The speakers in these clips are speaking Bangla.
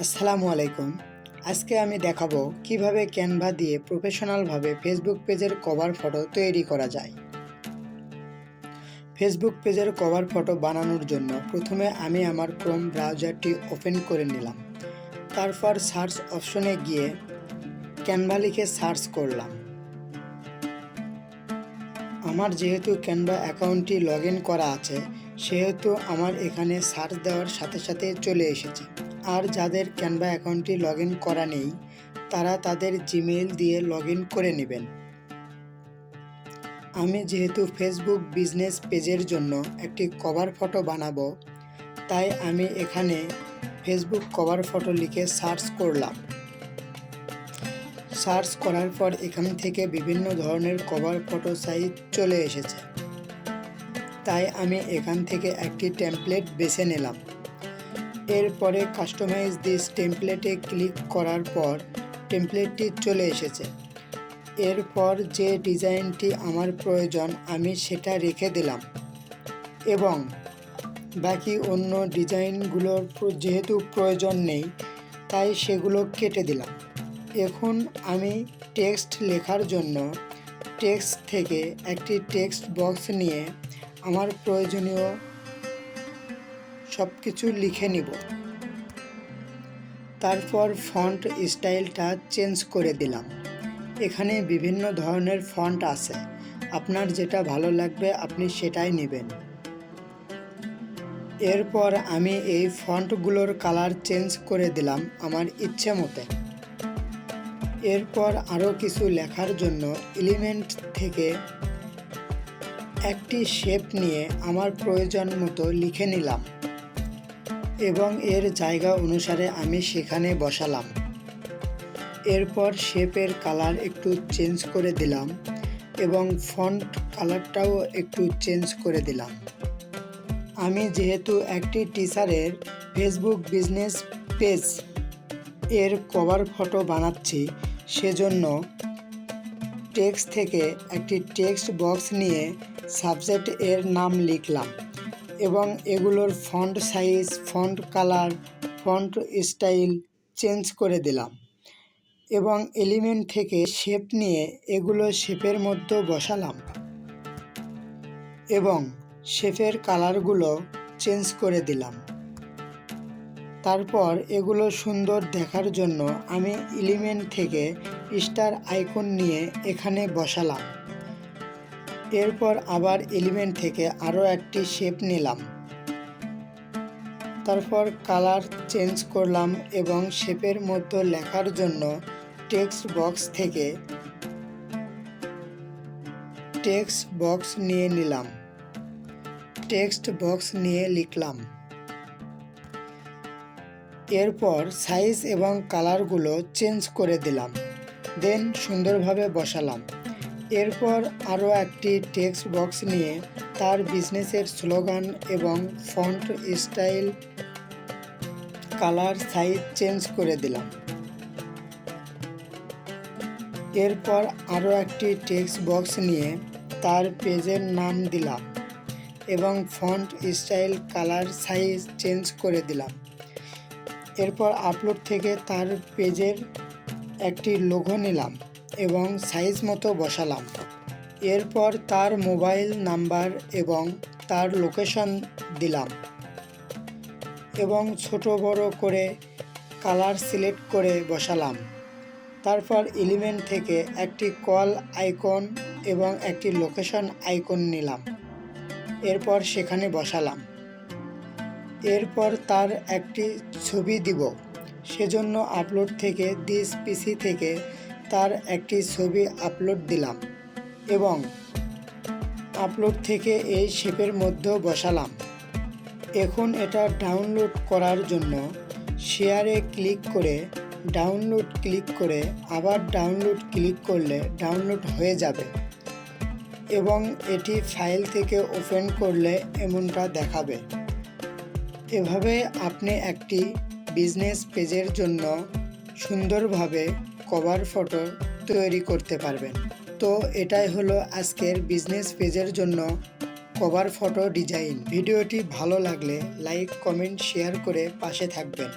আসসালামু আলাইকুম। আজকে আমি দেখাবো কিভাবে ক্যানভা দিয়ে প্রফেশনালভাবে ফেসবুক পেজের কভার ফটো তৈরি করা যায়। ফেসবুক পেজের কভার ফটো বানানোর জন্য প্রথমে আমি আমার ক্রোম ব্রাউজারটি ওপেন করে নিলাম। তারপর সার্চ অপশনে গিয়ে ক্যানভা লিখে সার্চ করলাম। আমার যেহেতু ক্যানভা অ্যাকাউন্টটি লগ ইন করা আছে, সেহেতু আমার এখানে সার্চ দেওয়ার সাথে সাথে চলে এসেছে। আর যাদের ক্যানভা অ্যাকাউন্টটি লগ ইন করা নেই, তারা তাদের জিমেইল দিয়ে লগ ইন করে নেবেন। আমি যেহেতু ফেসবুক বিজনেস পেজের জন্য একটি কভার ফটো বানাবো, তাই আমি এখানে ফেসবুক কভার ফটো লিখে সার্চ করলাম। সার্চ করার পর এখান থেকে বিভিন্ন ধরনের কভার ফটো সাইজ চলে এসেছে, তাই আমি এখান থেকে একটি টেমপ্লেট বেছে নিলাম। এরপরে কাস্টমাইজ দিস টেমপ্লেটে ক্লিক করার পর টেমপ্লেটটি চলে এসেছে। এরপর যে ডিজাইনটি আমার প্রয়োজন আমি সেটা রেখে দিলাম এবং বাকি অন্য ডিজাইনগুলোর যেহেতু প্রয়োজন নেই, তাই সেগুলো কেটে দিলাম। এখন আমি টেক্সট লেখার জন্য টেক্সট থেকে একটি টেক্সট বক্স নিয়ে আমার প্রয়োজনীয় সব কিছু লিখে নিব। তারপর ফন্ট স্টাইলটা চেঞ্জ করে দিলাম। এখানে বিভিন্ন ধরনের ফন্ট আছে, আপনার যেটা ভালো লাগবে আপনি সেটাই নেবেন। এরপর আমি এই ফন্টগুলোর কালার চেঞ্জ করে দিলাম আমার ইচ্ছে মতো। এরপর আরও কিছু লেখার জন্য এলিমেন্ট থেকে একটি শেপ নিয়ে আমার প্রয়োজন মতো লিখে নিলাম এবং এর জায়গা অনুসারে আমি সেখানে বসালাম। এরপর শেপের কালার একটু চেঞ্জ করে দিলাম এবং ফন্ট কালারটাও একটু চেঞ্জ করে দিলাম। আমি যেহেতু একটি টিচারের ফেসবুক বিজনেস পেজ এর কভার ফটো বানাচ্ছি, সেজন্য টেক্সট থেকে একটি টেক্সট বক্স নিয়ে সাবজেক্ট এর নাম লিখলাম এবং এগুলোর font size, font colour, font style change করে দিলাম এবং এলিমেন্ট থেকে শেপ নিয়ে এগুলো শেপের মধ্যে বসালাম এবং শেপের কালারগুলো চেঞ্জ করে দিলাম। তারপর এগুলো সুন্দর দেখার জন্য আমি এলিমেন্ট থেকে স্টার আইকন নিয়ে এখানে বসালাম। এরপর আবার এলিমেন্ট থেকে আরও একটি শেপ নিলাম। তারপর কালার চেঞ্জ করলাম এবং শেপের মধ্যে লেখার জন্য টেক্সট বক্স থেকে টেক্সট বক্স নিয়ে নিলাম। টেক্সট বক্স নিয়ে লিখলাম। এরপর সাইজ এবং কালারগুলো চেঞ্জ করে দিলাম, দেন সুন্দরভাবে বসালাম। এরপর আরও একটি টেক্সট বক্স নিয়ে তার বিজনেসের স্লোগান এবং font style, colour, size change করে দিলাম। এরপর আরও একটি টেক্সট বক্স নিয়ে তার পেজের নাম দিলাম এবং font style, colour, size change করে দিলাম। এরপর আপলোড থেকে তার পেজের একটি লোগো নিলাম এবং সাইজ মতো বসালাম। এরপর তার মোবাইল নাম্বার এবং তার লোকেশন দিলাম এবং ছোট বড় করে কালার সিলেক্ট করে বসালাম। তারপর এলিমেন্ট থেকে একটি কল আইকন এবং একটি লোকেশন আইকন নিলাম, এরপর সেখানে বসালাম। এরপর তার একটি ছবি দিব, সেজন্য আপলোড থেকে দিস পিসি থেকে তার একটি ছবি আপলোড দিলাম এবং আপলোড থেকে এই শেপের মধ্যে বসালাম। এখন এটা ডাউনলোড করার জন্য শেয়ারে ক্লিক করে ডাউনলোড ক্লিক করে আবার ডাউনলোড ক্লিক করলে ডাউনলোড হয়ে যাবে এবং এটি ফাইল থেকে ওপেন করলে এমনটা দেখাবে। এভাবে আপনি একটি বিজনেস পেজের জন্য সুন্দরভাবে কভার ফটো তৈরি করতে পারবেন। তো এটাই হলো আজকের বিজনেস পেজের জন্য কভার ফটো ডিজাইন। ভিডিওটি ভালো লাগলে লাইক, কমেন্ট, শেয়ার করে পাশে থাকবেন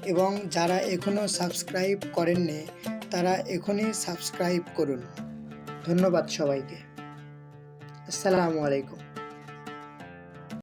এবং যারা এখনও সাবস্ক্রাইব করেননি তারা এখনই সাবস্ক্রাইব করুন। ধন্যবাদ সবাইকে। আসসালামু আলাইকুম।